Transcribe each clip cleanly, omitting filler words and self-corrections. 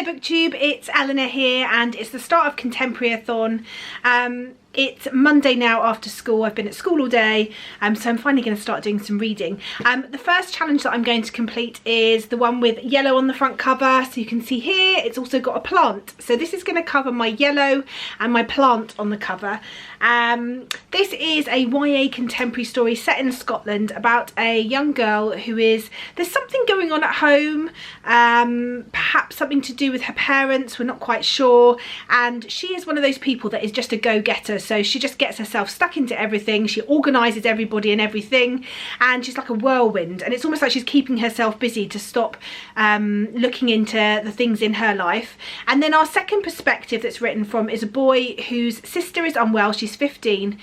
Booktube, it's Eleanor here, and it's the start of Contemporaryathon. It's Monday now after school. I've been at school all day, so I'm finally going to start doing some reading. The first challenge that I'm going to complete is the one with yellow on the front cover. So you can see here, it's also got a plant. So this is going to cover my yellow and my plant on the cover. This is a YA contemporary story set in Scotland about a young girl who is, there's something going on at home, perhaps something to do with her parents, we're not quite sure, and she is one of those people that is just a go-getter. So she just gets herself stuck into everything, she organises everybody and everything, and she's like a whirlwind, and it's almost like she's keeping herself busy to stop looking into the things in her life. And then our second perspective that's written from is a boy whose sister is unwell. She's 15.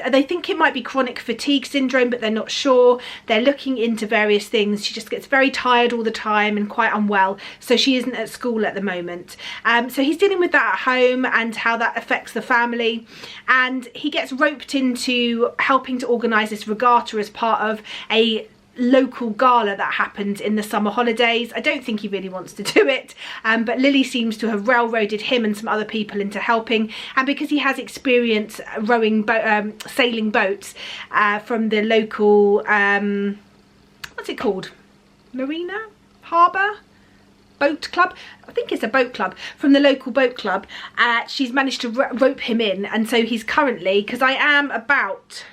They think it might be chronic fatigue syndrome, but they're not sure. They're looking into various things. She just gets very tired all the time and quite unwell, so she isn't at school at the moment. So he's dealing with that at home and how that affects the family, and he gets roped into helping to organise this regatta as part of a local gala that happens in the summer holidays. I don't think he really wants to do it, but Lily seems to have railroaded him and some other people into helping, and because he has experience rowing sailing boats from the local what's it called, marina, harbour, boat club, I think it's a boat club, from the local boat club, she's managed to rope him in, and so he's currently, because I am about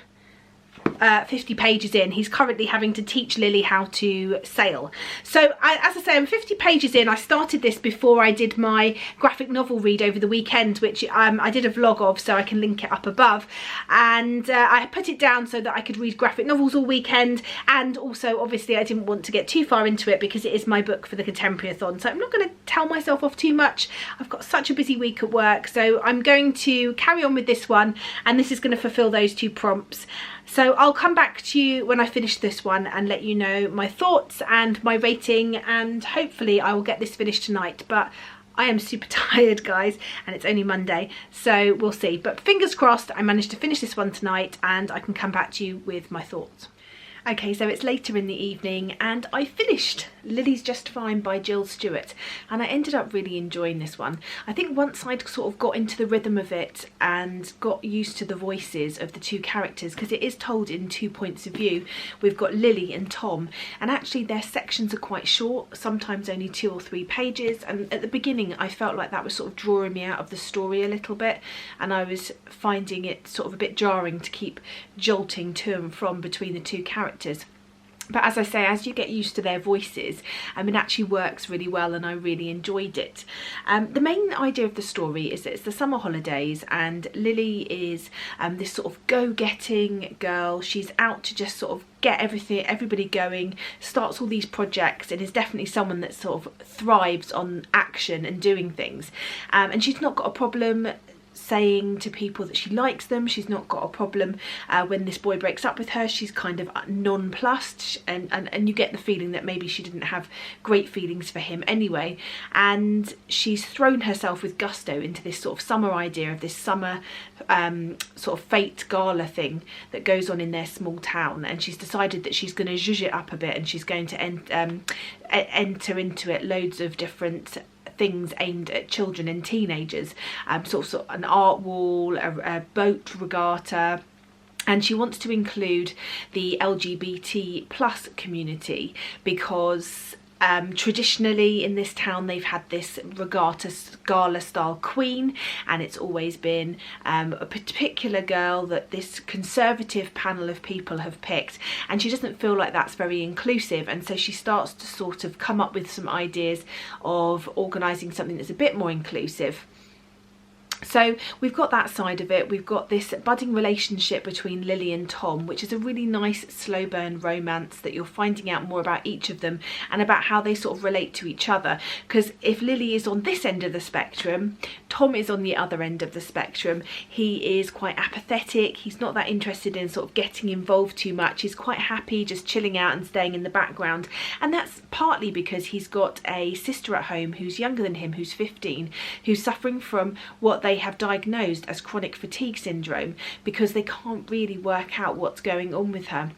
50 pages in, he's currently having to teach Lily how to sail. So as I say, I'm 50 pages in. I started this before I did my graphic novel read over the weekend, which I did a vlog of, so I can link it up above, and I put it down so that I could read graphic novels all weekend, and also obviously I didn't want to get too far into it because it is my book for the Contemporaryathon, so I'm not going to tell myself off too much. I've got such a busy week at work, so I'm going to carry on with this one, and this is going to fulfill those two prompts. So I'll come back to you when I finish this one and let you know my thoughts and my rating, and hopefully I will get this finished tonight. But I am super tired, guys, and it's only Monday, so we'll see. But fingers crossed I managed to finish this one tonight and I can come back to you with my thoughts. Okay, so it's later in the evening and I finished Lily's Just Fine by Jill Stewart, and I ended up really enjoying this one. I think once I'd sort of got into the rhythm of it and got used to the voices of the two characters, because it is told in two points of view. We've got Lily and Tom, and actually their sections are quite short, sometimes only 2 or 3 pages, and at the beginning I felt like that was sort of drawing me out of the story a little bit, and I was finding it sort of a bit jarring to keep jolting to and from between the two characters. But as I say, as you get used to their voices, it actually works really well, and I really enjoyed it. The main idea of the story is that it's the summer holidays, and Lily is this sort of go-getting girl. She's out to just sort of get everybody going, starts all these projects, and is definitely someone that sort of thrives on action and doing things. And she's not got a problem saying to people that she likes them. She's not got a problem when this boy breaks up with her. She's kind of nonplussed, and you get the feeling that maybe she didn't have great feelings for him anyway, and she's thrown herself with gusto into this sort of summer idea of this summer sort of fete gala thing that goes on in their small town, and she's decided that she's going to zhuzh it up a bit, and she's going to enter into it loads of different things aimed at children and teenagers, sort of an art wall, a boat regatta, and she wants to include the LGBT plus community because traditionally in this town they've had this regatta gala style queen, and it's always been a particular girl that this conservative panel of people have picked, and she doesn't feel like that's very inclusive, and so she starts to sort of come up with some ideas of organising something that's a bit more inclusive. So we've got that side of it. We've got this budding relationship between Lily and Tom, which is a really nice slow burn romance that you're finding out more about each of them and about how they sort of relate to each other. Because if Lily is on this end of the spectrum, Tom is on the other end of the spectrum. He is quite apathetic. He's not that interested in sort of getting involved too much. He's quite happy just chilling out and staying in the background. And that's partly because he's got a sister at home who's younger than him, who's 15, who's suffering from what they have diagnosed as chronic fatigue syndrome, because they can't really work out what's going on with her.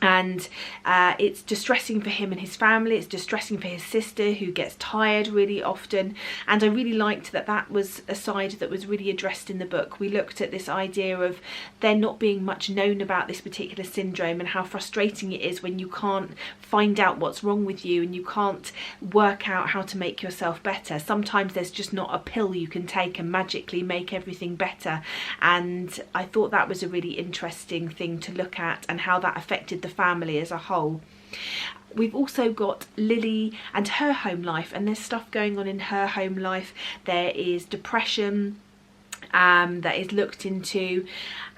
And it's distressing for him and his family. It's distressing for his sister, who gets tired really often. And I really liked that that was a side that was really addressed in the book. We looked at this idea of there not being much known about this particular syndrome, and how frustrating it is when you can't find out what's wrong with you and you can't work out how to make yourself better. Sometimes there's just not a pill you can take and magically make everything better. And I thought that was a really interesting thing to look at, and how that affected the family as a whole. We've also got Lily and her home life, and there's stuff going on in her home life. There is depression that is looked into,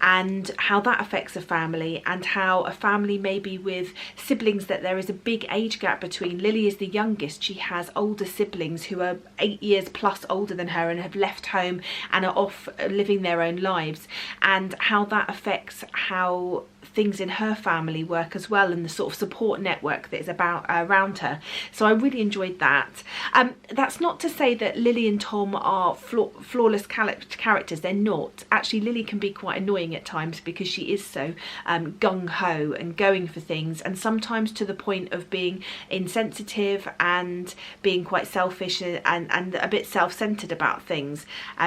and how that affects a family, and how a family maybe with siblings, that there is a big age gap between. Lily is the youngest. She has older siblings who are 8 years plus older than her and have left home and are off living their own lives, and how that affects how things in her family work as well, and the sort of support network that is about around her. So I really enjoyed that. That's not to say that Lily and Tom are flawless characters. They're not. Actually, Lily can be quite annoying at times, because she is so gung-ho and going for things, and sometimes to the point of being insensitive and being quite selfish and a bit self-centered about things.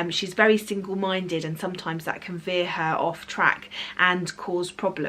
She's very single-minded, and sometimes that can veer her off track and cause problems.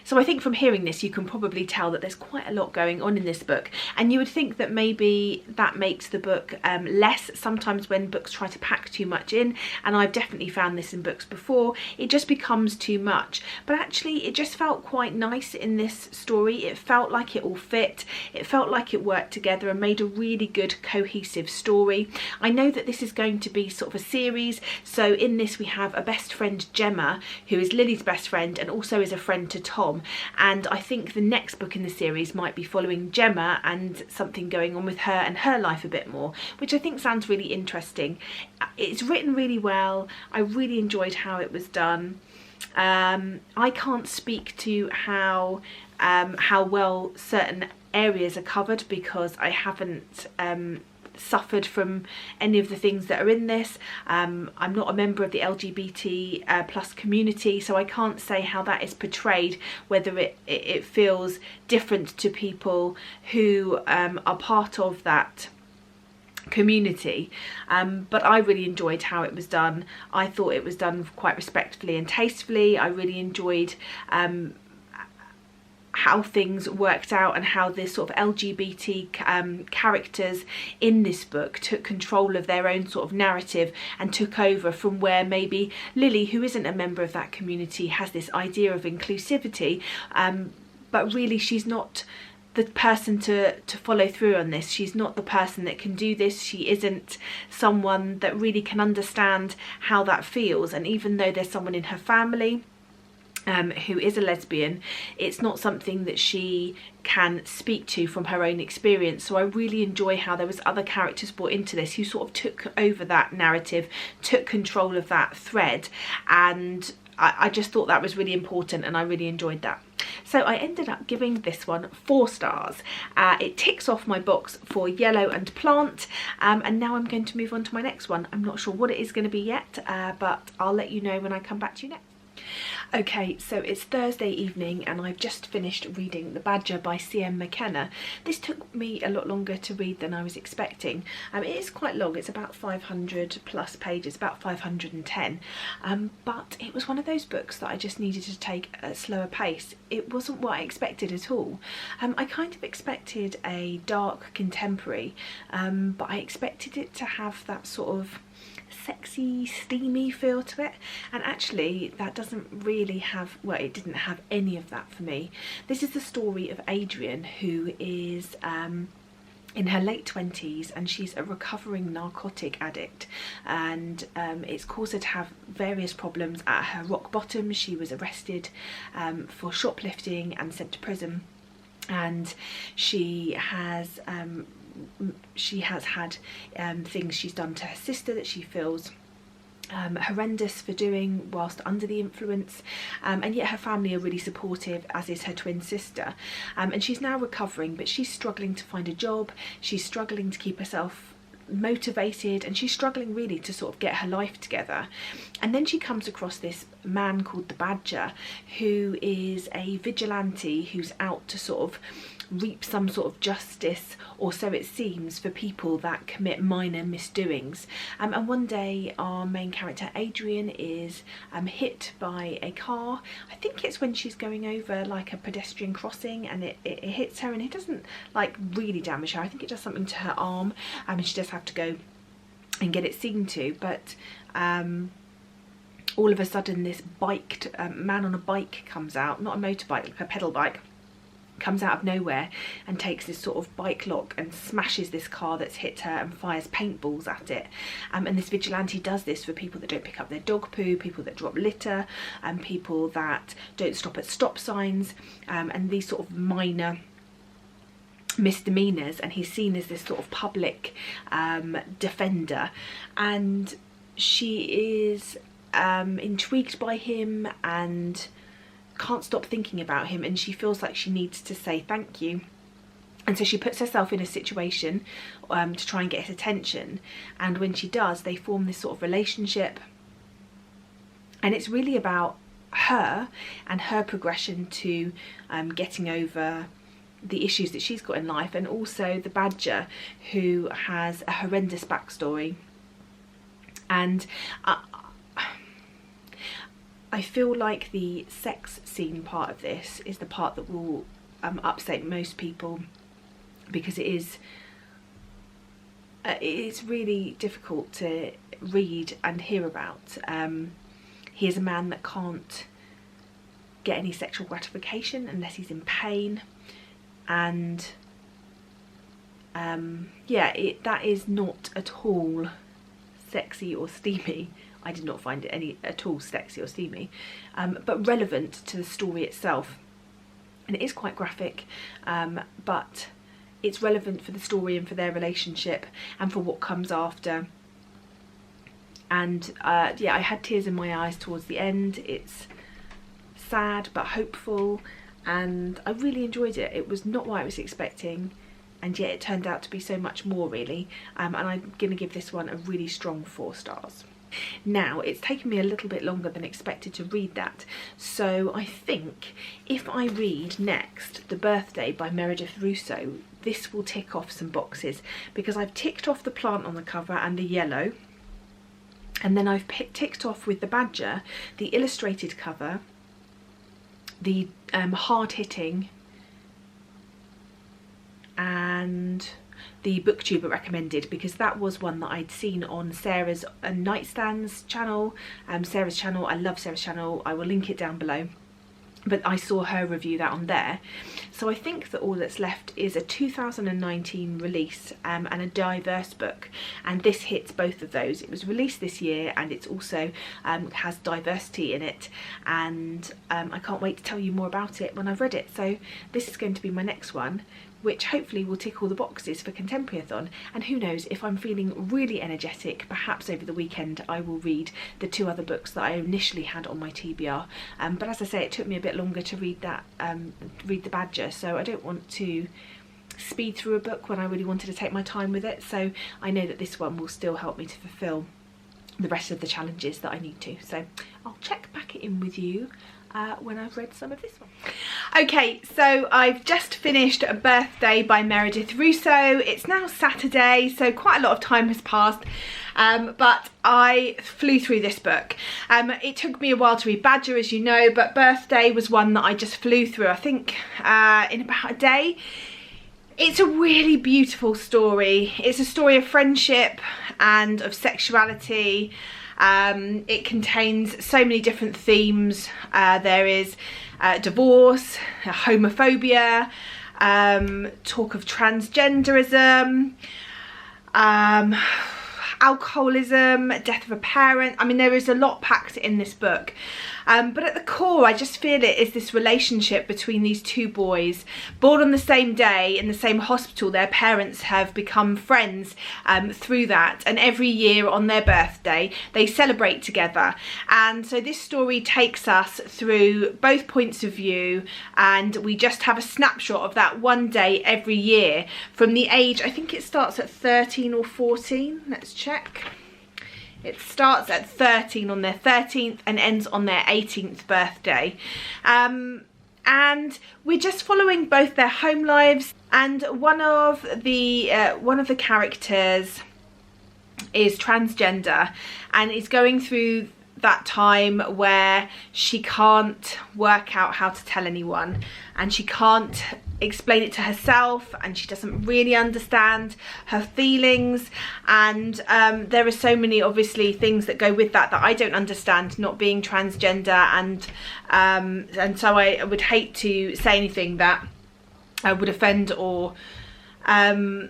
So I think from hearing this, you can probably tell that there's quite a lot going on in this book, and you would think that maybe that makes the book less sometimes when books try to pack too much in, and I've definitely found this in books before. It just becomes too much, but actually it just felt quite nice in this story. It felt like it all fit. It felt like it worked together and made a really good cohesive story. I know that this is going to be sort of a series, so in this we have a best friend, Gemma, who is Lily's best friend and also is a friend to Tom, and I think the next book in the series might be following Gemma and something going on with her and her life a bit more, which I think sounds really interesting. It's written really well. I really enjoyed how it was done. I can't speak to how well certain areas are covered, because I haven't suffered from any of the things that are in this. I'm not a member of the LGBT plus community, so I can't say how that is portrayed, whether it feels different to people who are part of that community, but I really enjoyed how it was done. I thought it was done quite respectfully and tastefully. I really enjoyed how things worked out, and how this sort of LGBT characters in this book took control of their own sort of narrative and took over from where maybe Lily, who isn't a member of that community, has this idea of inclusivity, but really she's not the person to follow through on this. She's not the person that can do this. She isn't someone that really can understand how that feels, and even though there's someone in her family who is a lesbian, it's not something that she can speak to from her own experience. So I really enjoy how there was other characters brought into this who sort of took over that narrative, took control of that thread, and I just thought that was really important, and I really enjoyed that. So I ended up giving this one 4 stars. It ticks off my box for Yellow and Plant, and now I'm going to move on to my next one. I'm not sure what it is going to be yet, but I'll let you know when I come back to you next. Okay, so it's Thursday evening and I've just finished reading The Badger by C.M. McKenna. This took me a lot longer to read than I was expecting. It is quite long. It's about 500 plus pages, about 510, but it was one of those books that I just needed to take a slower pace. It wasn't what I expected at all. I kind of expected a dark contemporary, but I expected it to have that sort of sexy, steamy feel to it, and actually that doesn't really have, well, it didn't have any of that for me. This is the story of Adrian, who is in her late 20s, and she's a recovering narcotic addict, and it's caused her to have various problems. At her rock bottom, she was arrested for shoplifting and sent to prison, and she has had things she's done to her sister that she feels horrendous for doing whilst under the influence, and yet her family are really supportive, as is her twin sister, and she's now recovering, but she's struggling to find a job. She's struggling to keep herself motivated, and she's struggling really to sort of get her life together. And then she comes across this man called the Badger, who is a vigilante who's out to sort of reap some sort of justice, or so it seems, for people that commit minor misdoings. And one day our main character Adrian is hit by a car. I think it's when she's going over like a pedestrian crossing, and it hits her, and it doesn't like really damage her. I think it does something to her arm, and she does have to go and get it seen to. But all of a sudden this biked man on a bike comes out, not a motorbike, like a pedal bike, comes out of nowhere and takes this sort of bike lock and smashes this car that's hit her and fires paintballs at it. And this vigilante does this for people that don't pick up their dog poo, people that drop litter, and people that don't stop at stop signs, and these sort of minor misdemeanors. And he's seen as this sort of public defender, and she is intrigued by him and can't stop thinking about him, and she feels like she needs to say thank you. And so she puts herself in a situation to try and get his attention, and when she does, they form this sort of relationship. And it's really about her and her progression to getting over the issues that she's got in life, and also the Badger, who has a horrendous backstory. And I feel like the sex scene part of this is the part that will upset most people, because it's really difficult to read and hear about. He is a man that can't get any sexual gratification unless he's in pain, and yeah, that is not at all sexy or steamy. I did not find it any at all sexy or steamy, but relevant to the story itself. And it is quite graphic, but it's relevant for the story and for their relationship and for what comes after. And yeah, I had tears in my eyes towards the end. It's sad but hopeful, and I really enjoyed it. It was not what I was expecting, and yet it turned out to be so much more, really. And I'm going to give this one a really strong 4 stars. Now, it's taken me a little bit longer than expected to read that, so I think if I read next The Birthday by Meredith Russo, this will tick off some boxes, because I've ticked off the plant on the cover and the yellow, and then I've ticked off with the Badger the illustrated cover, the hard-hitting, and the booktuber recommended, because that was one that I'd seen on Sarah's Nightstands channel. Sarah's channel, I love Sarah's channel, I will link it down below, but I saw her review that on there. So I think that all that's left is a 2019 release and a diverse book, and this hits both of those. It was released this year, and it's also has diversity in it, and I can't wait to tell you more about it when I've read it. So this is going to be my next one, which hopefully will tick all the boxes for Contemporaryathon. And who knows, if I'm feeling really energetic, perhaps over the weekend I will read the 2 other books that I initially had on my TBR. But as I say, it took me a bit longer to read that, read The Badger, so I don't want to speed through a book when I really wanted to take my time with it. So I know that this one will still help me to fulfill the rest of the challenges that I need to. So I'll check back in with you when I've read some of this one. Okay, so I've just finished A Birthday by Meredith Russo. It's now Saturday, so quite a lot of time has passed, but I flew through this book. It took me a while to read Badger, as you know, but Birthday was one that I just flew through, I think in about a day. It's a really beautiful story. It's a story of friendship and of sexuality. It contains so many different themes. There is divorce, homophobia, talk of transgenderism, alcoholism, death of a parent. I mean, there is a lot packed in this book. but at the core I just feel it is this relationship between these two boys, born on the same day in the same hospital. Their parents have become friends through that, and every year on their birthday they celebrate together. And so this story takes us through both points of view, and we just have a snapshot of that one day every year from the age, I think it starts at 13 or 14, let's check. It starts at 13 on their 13th and ends on their 18th birthday. And we're just following both their home lives, and one of the characters is transgender and is going through that time where she can't work out how to tell anyone, and she can't explain it to herself, and she doesn't really understand her feelings, and there are so many obviously things that go with that I don't understand, not being transgender, and so I would hate to say anything that would offend or say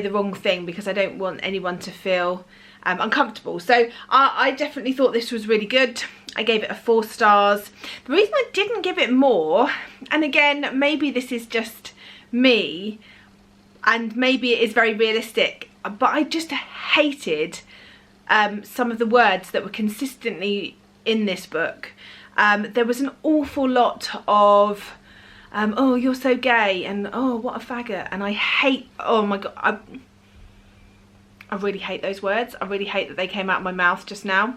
the wrong thing, because I don't want anyone to feel uncomfortable. So I definitely thought this was really good. I gave it 4 stars. The reason I didn't give it more, and again maybe this is just me and maybe it is very realistic, but I just hated some of the words that were consistently in this book. There was an awful lot of oh, you're so gay, and oh, what a faggot, and I hate, oh my god, I really hate those words. I really hate that they came out of my mouth just now.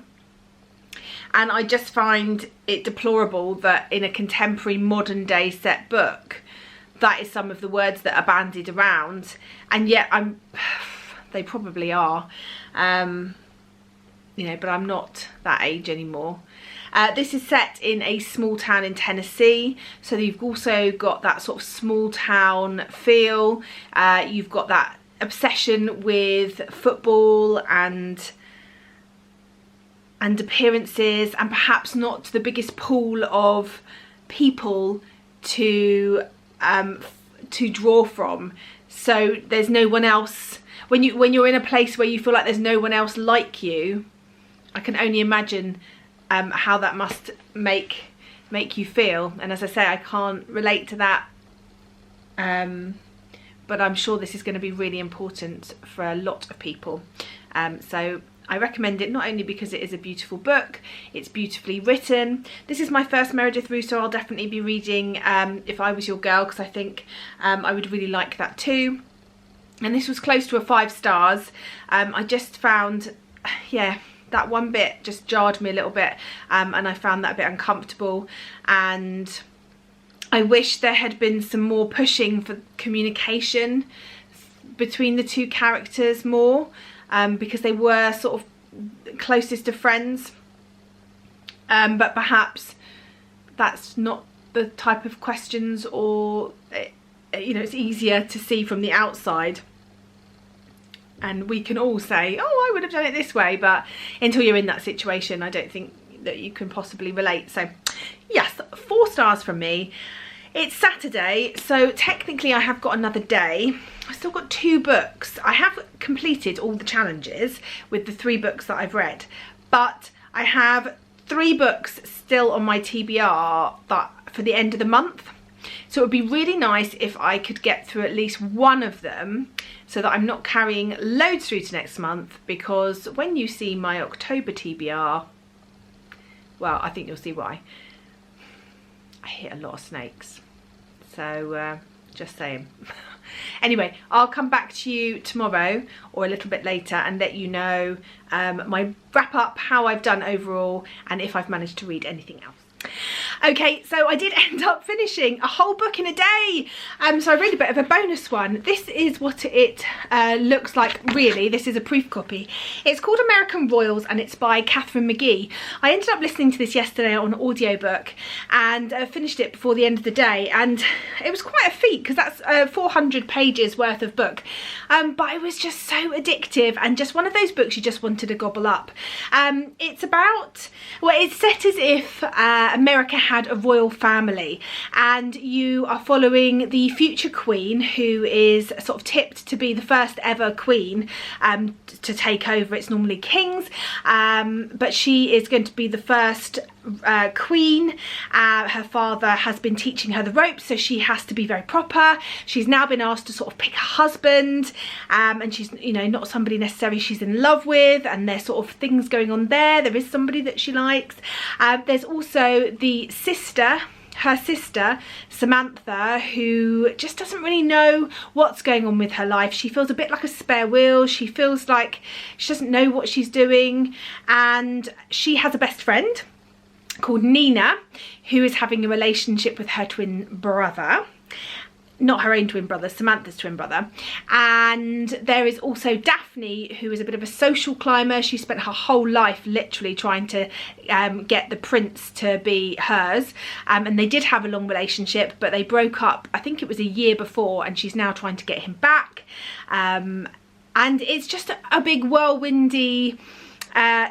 And I just find it deplorable that in a contemporary modern day set book, that is some of the words that are bandied around. And yet they probably are, you know, but I'm not that age anymore. This is set in a small town in Tennessee, so you've also got that sort of small town feel. You've got that obsession with football and appearances, and perhaps not the biggest pool of people to draw from. So there's no one else when you're in a place where you feel like there's no one else like you. I can only imagine how that must make you feel. And as I say, I can't relate to that. But I'm sure this is going to be really important for a lot of people. So I recommend it, not only because it is a beautiful book, it's beautifully written. This is my first Meredith Russo. I'll definitely be reading If I Was Your Girl, because I think I would really like that too. And this was close to a 5 stars. I just found, yeah, that one bit just jarred me a little bit, and I found that a bit uncomfortable, and I wish there had been some more pushing for communication between the two characters more, because they were sort of closest of friends, but perhaps that's not the type of questions, or you know, it's easier to see from the outside, and we can all say, oh, I would have done it this way, but until you're in that situation, I don't think that you can possibly relate. So yes, 4 stars from me. It's Saturday, so technically I have got another day. I've still got 2 books. I have completed all the challenges with the 3 books that I've read, but I have 3 books still on my TBR that for the end of the month. So it would be really nice if I could get through at least one of them, so that I'm not carrying loads through to next month, because when you see my October TBR, well, I think you'll see why. I hit a lot of snakes, so just saying. Anyway, I'll come back to you tomorrow or a little bit later and let you know my wrap up, how I've done overall, and if I've managed to read anything else. Okay, so I did end up finishing a whole book in a day, so I read a bit of a bonus one. This is what it looks like, really. This is a proof copy. It's called American Royals, and it's by Catherine McGee. I ended up listening to this yesterday on audiobook and finished it before the end of the day, and it was quite a feat, because that's 400 pages worth of book, but it was just so addictive, and just one of those books you just wanted to gobble up. It's about, well, it's set as if America had a royal family, and you are following the future queen, who is sort of tipped to be the first ever queen to take over. It's normally kings, but she is going to be the first queen. Her father has been teaching her the ropes, so she has to be very proper. She's now been asked to sort of pick a husband, and she's, you know, not somebody necessarily she's in love with, and there's sort of things going on there. There is somebody that she likes. There's also the sister, her sister Samantha, who just doesn't really know what's going on with her life. She feels a bit like a spare wheel. She feels like she doesn't know what she's doing, and she has a best friend called Nina, who is having a relationship with her twin brother. Not her own twin brother, Samantha's twin brother. And there is also Daphne, who is a bit of a social climber. She spent her whole life literally trying to get the prince to be hers. And they did have a long relationship, but they broke up, I think it was a year before, and she's now trying to get him back. And it's just a big whirlwindy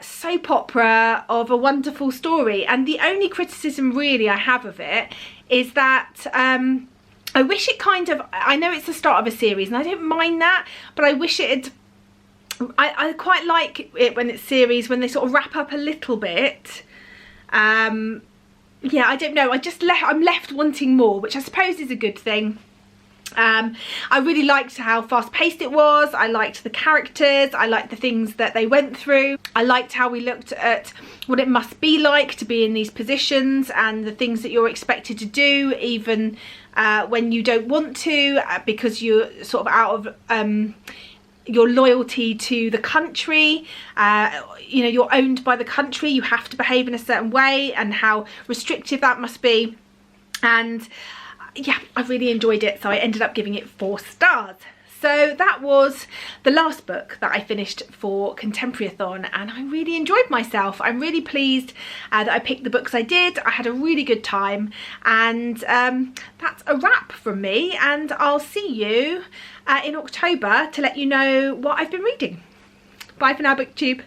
soap opera of a wonderful story. And the only criticism really I have of it is that I wish it kind of, I know it's the start of a series and I don't mind that, but I wish it had, I quite like it when it's series, when they sort of wrap up a little bit. Yeah, I don't know, I'm left wanting more, which I suppose is a good thing. I really liked how fast-paced it was. I liked the characters. I liked the things that they went through. I liked how we looked at what it must be like to be in these positions, and the things that you're expected to do, even when you don't want to, because you're sort of out of your loyalty to the country. You know, you're owned by the country. You have to behave in a certain way, and how restrictive that must be. And yeah, I really enjoyed it, so I ended up giving it 4 stars. So that was the last book that I finished for Contemporaryathon, and I really enjoyed myself. I'm really pleased that I picked the books I did. I had a really good time, and that's a wrap from me, and I'll see you in October to let you know what I've been reading. Bye for now, BookTube.